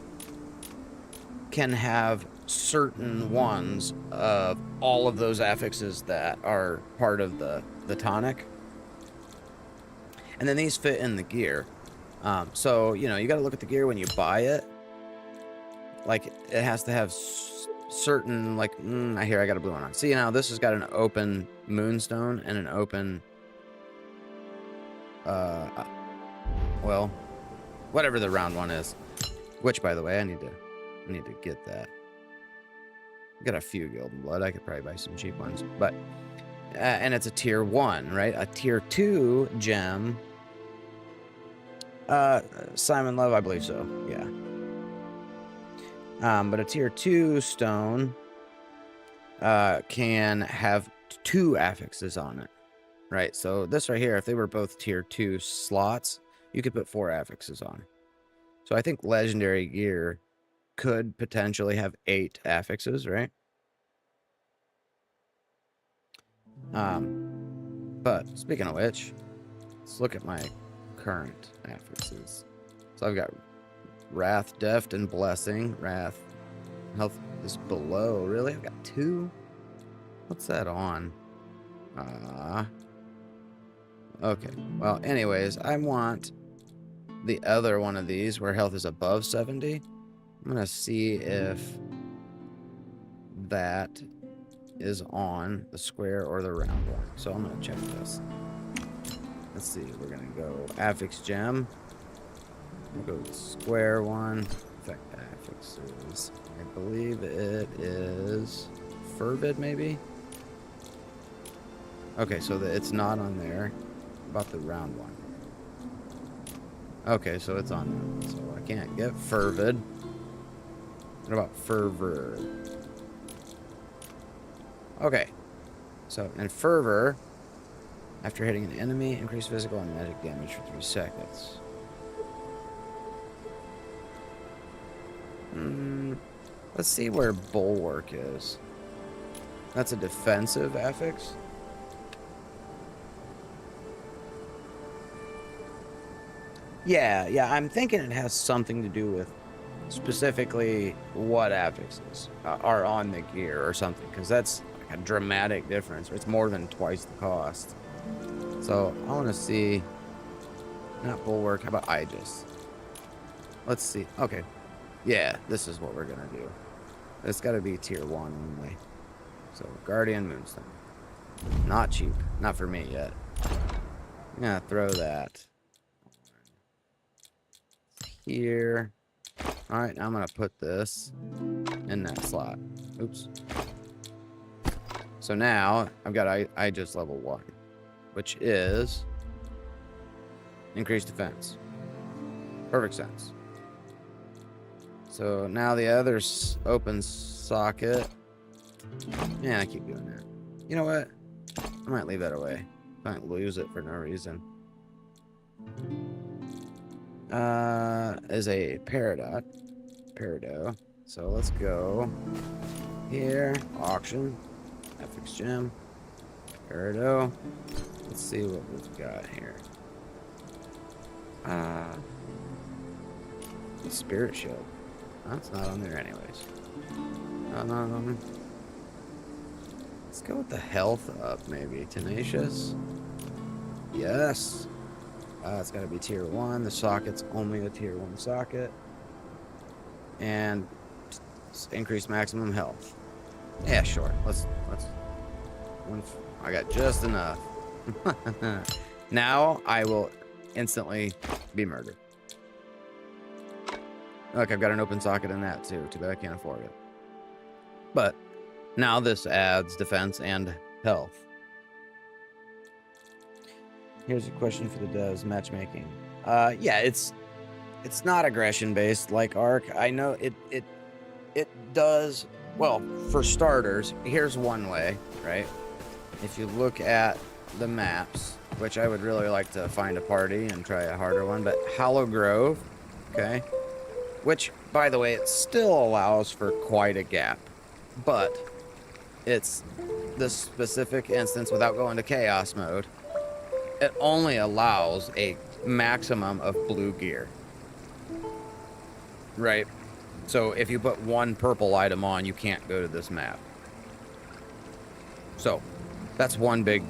can have certain ones of all of those affixes that are part of the tonic, and then these fit in the gear. So you know, you got to look at the gear when you buy it. Like, it has to have certain, like, I got a blue one on. See, now this has got an open moonstone and an open well, whatever the round one is. Which, by the way, I need to get that. Got a few Golden Blood. I could probably buy some cheap ones, but and it's a tier 1, right? A tier 2 gem. Simon Love, I believe so. Yeah. But a tier 2 stone can have 2 affixes on it, right? So this right here, if they were both tier 2 slots, you could put 4 affixes on. So I think legendary gear could potentially have 8 affixes, right? But speaking of which, let's look at my current affixes. So I've got Wrath, Deft, and Blessing. Wrath, health is below. Really? I've got 2? What's that on? Okay. Well, anyways, I want the other one of these where health is above 70. I'm going to see if that is on the square or the round one. So I'm going to check this. Let's see. We're going to go affix gem. We'll go with square one. Effect affixes. I believe it is Fervid, maybe? Okay, so it's not on there. About the round one. Okay, so it's on there. So I can't get Fervid. What about Fervor? Okay. So, in Fervor, after hitting an enemy, increase physical and magic damage for 3 seconds. Let's see where Bulwark is. That's a defensive affix. Yeah, I'm thinking it has something to do with specifically what affixes are on the gear or something, because that's like a dramatic difference. It's more than twice the cost. So I want to see, not Bulwark, how about Aegis? Let's see. Okay, yeah, this is what we're gonna do. It's got to be tier 1 only. So Guardian Moonstone, not cheap, not for me yet. I'm gonna throw that here. All right, now I'm gonna put this in that slot. Oops. So now I've got Aegis level 1, which is increased defense. Perfect sense. So now the other open socket. Yeah, I keep doing that. You know what? I might leave that away. I might lose it for no reason. Is a Peridot. So let's go here. Auction. Affix gem. Peridot. Let's see what we've got here. Spirit Shield. That's not on there anyways. Let's go with the health up, maybe. Tenacious. Yes. It's got to be tier 1. The socket's only a tier 1 socket. And increase maximum health. Yeah, sure. Let's. I got just enough. Now I will instantly be murdered. Look, I've got an open socket in that too. Too bad I can't afford it. But now this adds defense and health. Here's a question for the devs: matchmaking. Yeah, it's not aggression based like Ark. I know it does well for starters. Here's one way, right? If you look at the maps, which I would really like to find a party and try a harder one, but Hollow Grove, okay, which by the way it still allows for quite a gap, but it's this specific instance without going to chaos mode. It only allows a maximum of blue gear. Right? So if you put one purple item on, you can't go to this map. So that's one big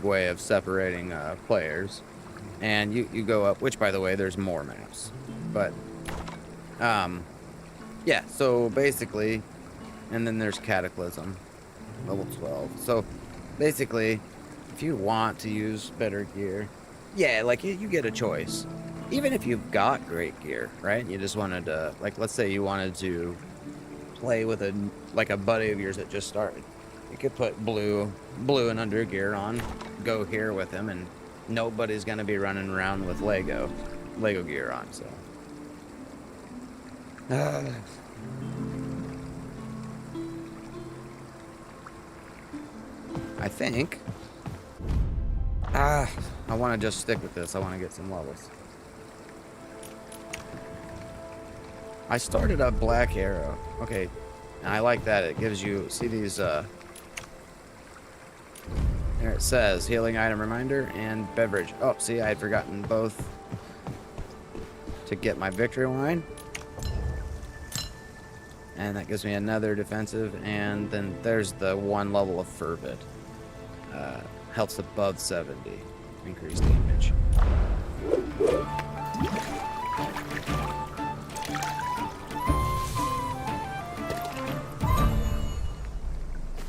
way of separating players. And you go up, which by the way, there's more maps. But yeah, so basically, and then there's Cataclysm, level 12. So basically, if you want to use better gear, yeah, like you get a choice. Even if you've got great gear, right? You just wanted to, like, let's say you wanted to play with a buddy of yours that just started. You could put blue and under gear on, go here with him, and nobody's gonna be running around with Lego gear on. So, I think. I want to just stick with this. I want to get some levels. I started up Black Arrow. Okay, and I like that. It gives you, see these There it says healing item reminder and beverage. Oh, see, I had forgotten both to get my victory wine. And that gives me another defensive. And then there's the one level of fervid. Health's above 70. Increased damage.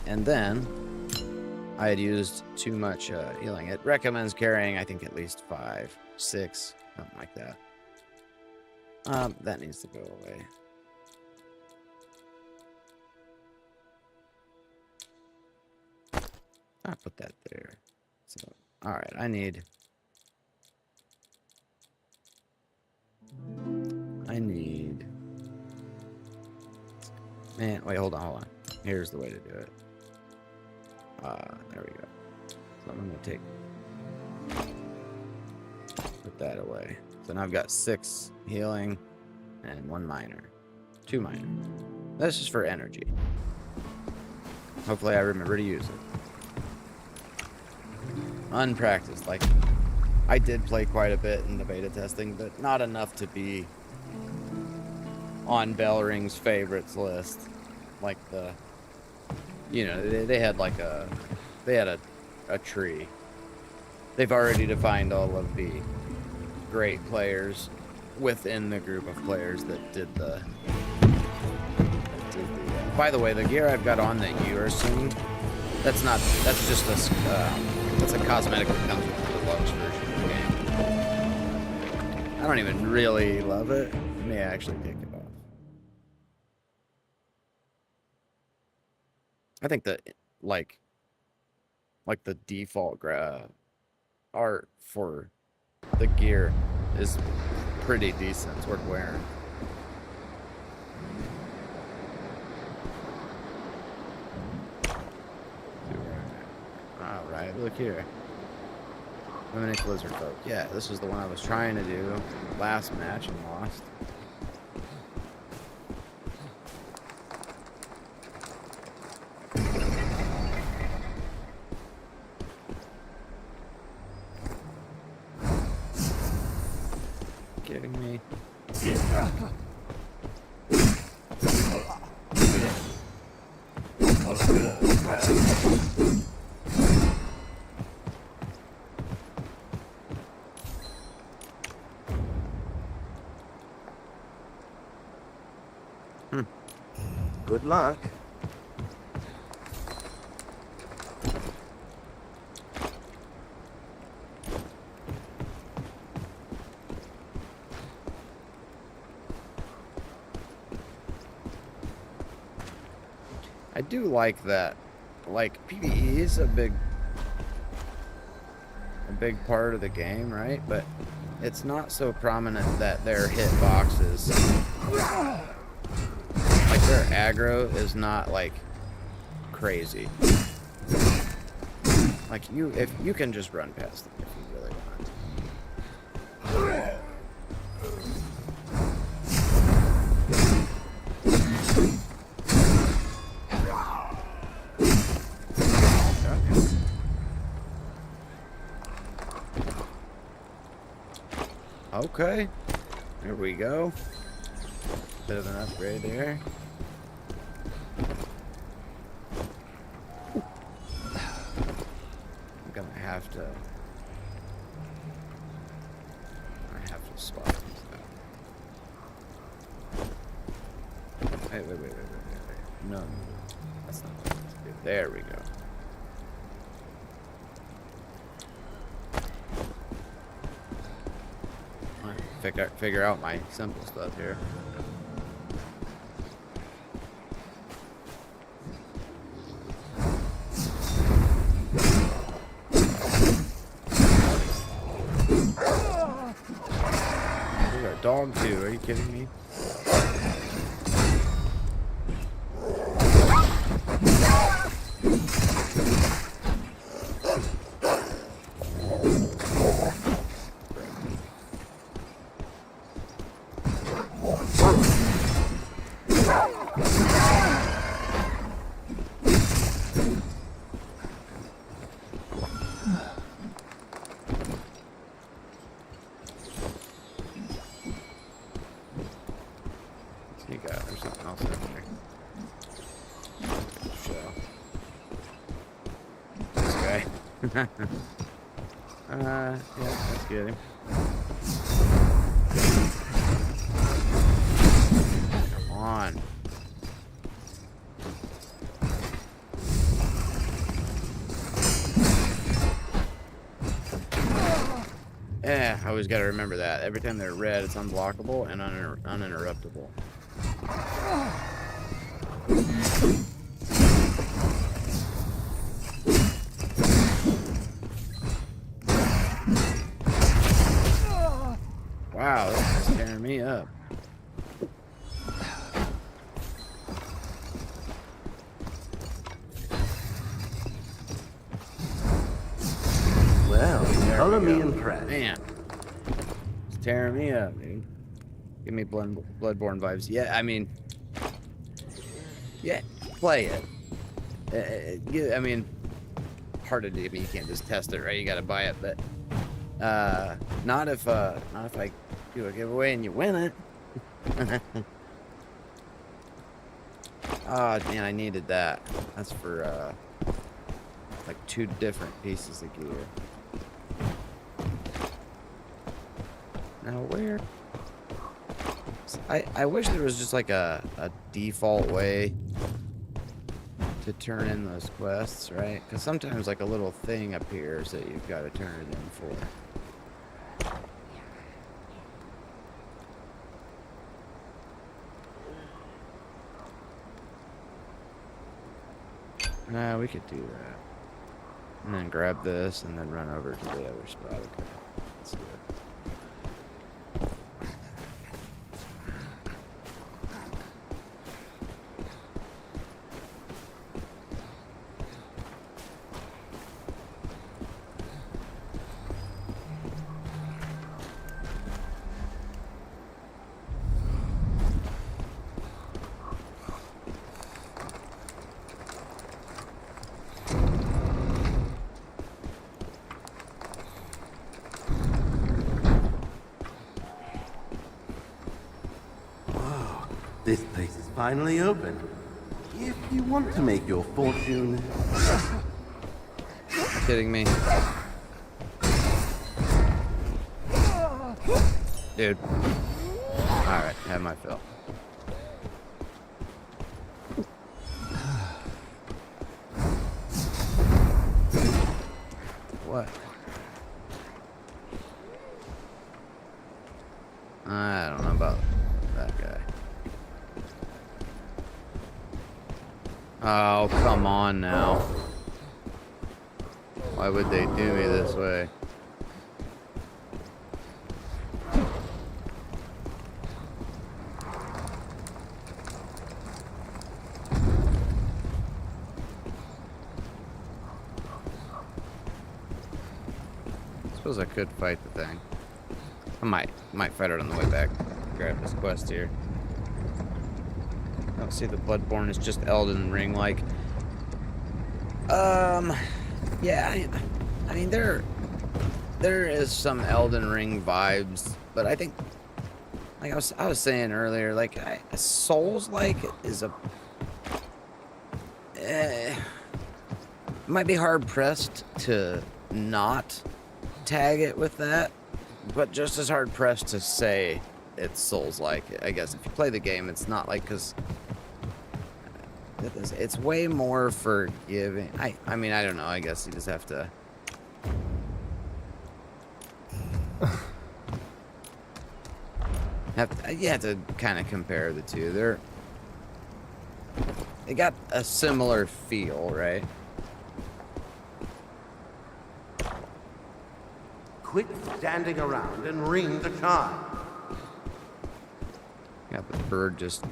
And then I had used too much healing. It recommends carrying, I think, at least 5, 6, something like that. That needs to go away. I'll put that there. So, all right, I need. Man, wait, hold on. Here's the way to do it. There we go. So I'm gonna put that away. So now I've got 6 healing and 1 minor, 2 minor. This is for energy. Hopefully I remember to use it. Unpracticed, like I did play quite a bit in the beta testing, but not enough to be on Bellring's favorites list. Like the, you know, they had like a tree. They've already defined all of the great players within the group of players that did the. By the way, the gear I've got on that you are seeing, that's just a. That's a cosmetic that comes with the deluxe version of the game. I don't even really love it. I may actually take it off. I think that like the default art for the gear is pretty decent. It's worth wearing. Alright, look here. Eliminate lizard folk. Yeah, this is the one I was trying to do last match and lost. Kidding me? Good luck. I do like that. Like, PvE is a big part of the game, right? But it's not so prominent that their hit boxes, like their aggro is not like crazy. Like if you can just run past them if you really want. Okay, there we go. Bit of an upgrade there. I'm gonna have to. Swap these out. Wait. No, that's not what I want to do. There we go. Figure out my simple stuff here. We got a dog too. Are you kidding me? You got there's something else in there. Show. This guy. Yeah, let's get him. Come on. Yeah, I always got to remember that. Every time they're red, it's unblockable and uninterruptible. Wow, this is tearing me up. Well, There color we me go. impressed. Man, it's tearing me up, dude. Give me Bloodborne vibes. Yeah, I mean, yeah, play it. Yeah, I mean, hard to do. I mean, you can't just test it, right? You got to buy it, but not if I do a giveaway and you win it. Oh man, I needed that. That's for like 2 different pieces of gear. Now where? I wish there was just like a default way to turn in those quests, right? Because sometimes like a little thing appears that you've got to turn it in for. We could do that. And then grab this and then run over to the other spot. Okay. Let's do it. This place is finally open. If you want to make your fortune... Kidding me? Dude. Alright, have my fill. What? I don't know about that guy. Oh, come on now. Why would they do me this way? Suppose I could fight the thing. I might fight it on the way back. Grab this quest here. I don't see the Bloodborne is just Elden Ring like. Yeah, I mean there is some Elden Ring vibes, but I think like I was saying earlier, like Souls like is a might be hard pressed to not tag it with that, but just as hard pressed to say it's Souls like. I guess if you play the game, it's not like because it's way more forgiving. I mean, I don't know. I guess you just have to. You have to kind of compare the two. They got a similar feel, right? Quit standing around and ring the chime. Yeah, the bird just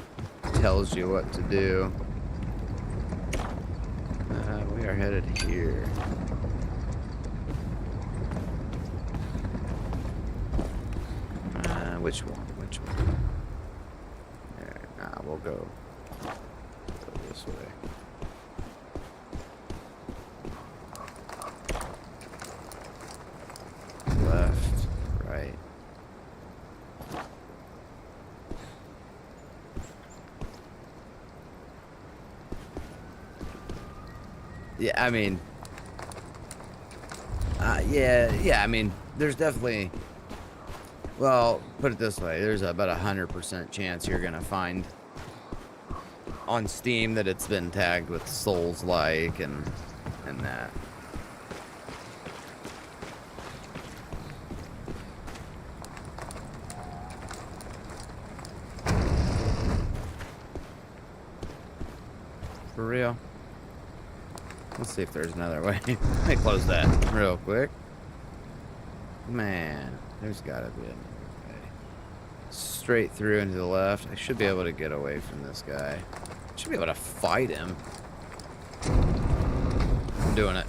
tells you what to do. We are headed here. Which one? Which one? There, nah, we'll go this way. Left, right. Yeah, I mean, yeah, I mean, there's definitely, well, put it this way, there's about 100% chance you're gonna find on Steam that it's been tagged with Souls-like and that. For real? Let's see if there's another way. Let me close that real quick. Man, there's gotta be another way. Straight through and to the left. I should be able to get away from this guy. I should be able to fight him. I'm doing it.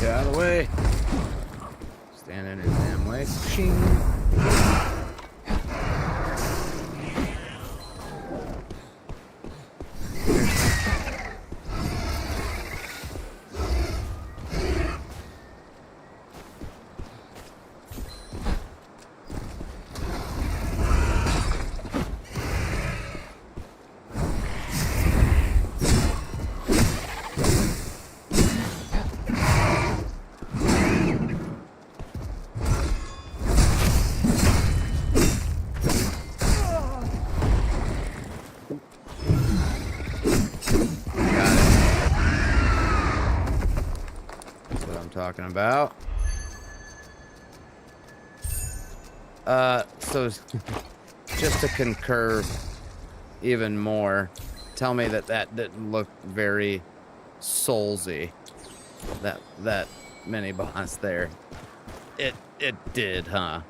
Get out of the way. Stand in his damn way. Shing. Talking about. So just to concur even more, tell me that didn't look very Soulsy. That mini boss there. It did, huh?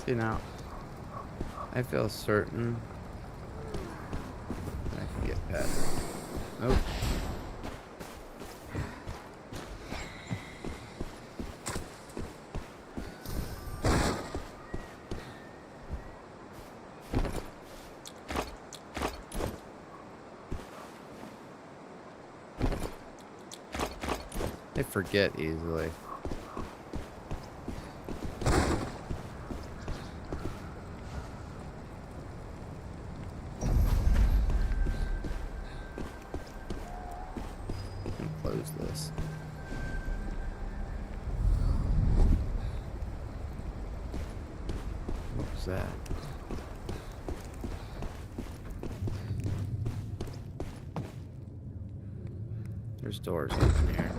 See now, I feel certain I can get past it. Nope. I forget easily. Close this. What was that? There's doors open here.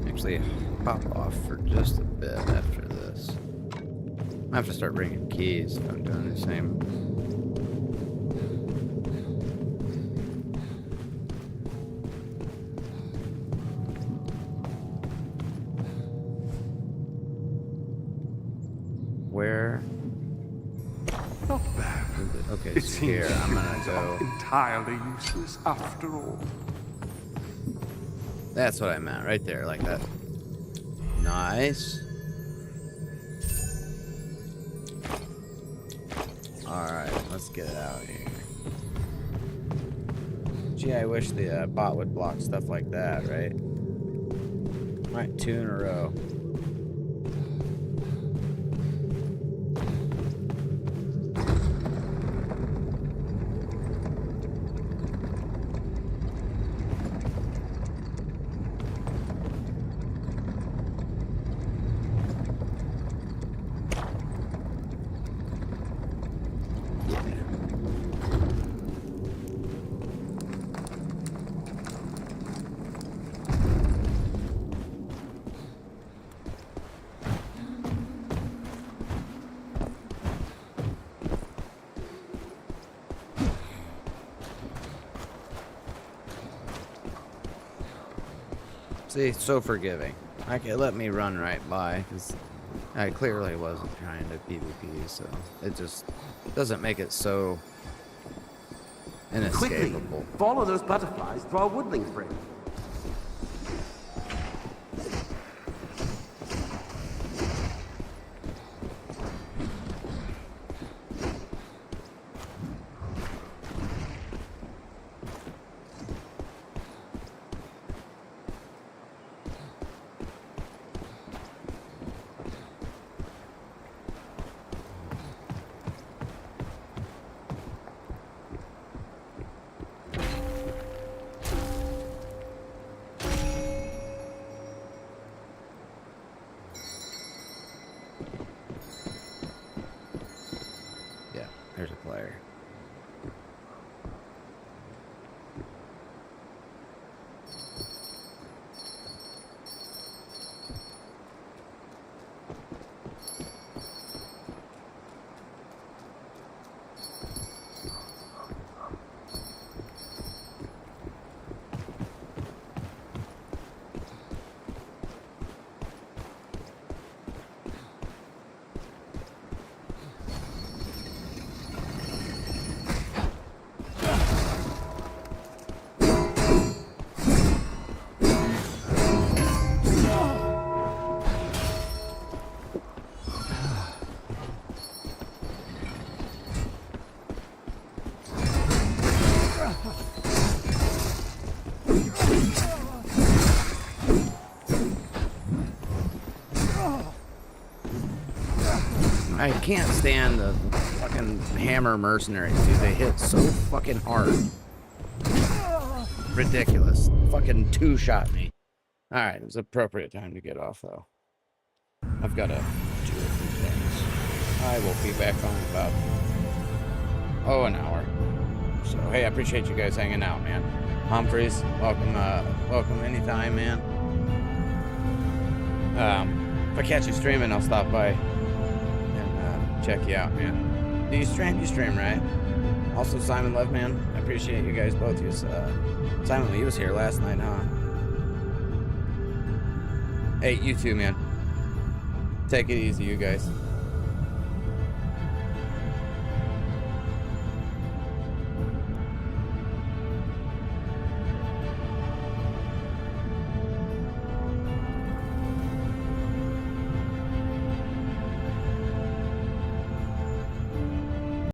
Actually, hop off for just a bit after this. I have to start bringing keys if I'm doing the same. Where? Not bad. Okay, It so here seems I'm gonna humans go. are entirely useless after all. That's what I meant, right there, like that. Nice. Alright, let's get it out here. Gee, I wish the bot would block stuff like that, right? Alright, 2 in a row. See, so forgiving. Okay, let me run right by, because I clearly wasn't trying to PvP, so it just doesn't make it so Quickly, inescapable. follow those butterflies to our woodling friend. Yeah, there's a player. I can't stand the fucking hammer mercenaries, dude. They hit so fucking hard. Ridiculous. Fucking two-shot me. Alright, it was appropriate time to get off, though. I've got to do a few things. I will be back on in about, an hour. So, hey, I appreciate you guys hanging out, man. Humphreys, welcome, welcome anytime, man. If I catch you streaming, I'll stop by and check you out, man. Do you stream? You stream, right? Also, Simon Love, man. I appreciate you guys both. Simon Lee was here last night, huh? Hey, you too, man. Take it easy, you guys.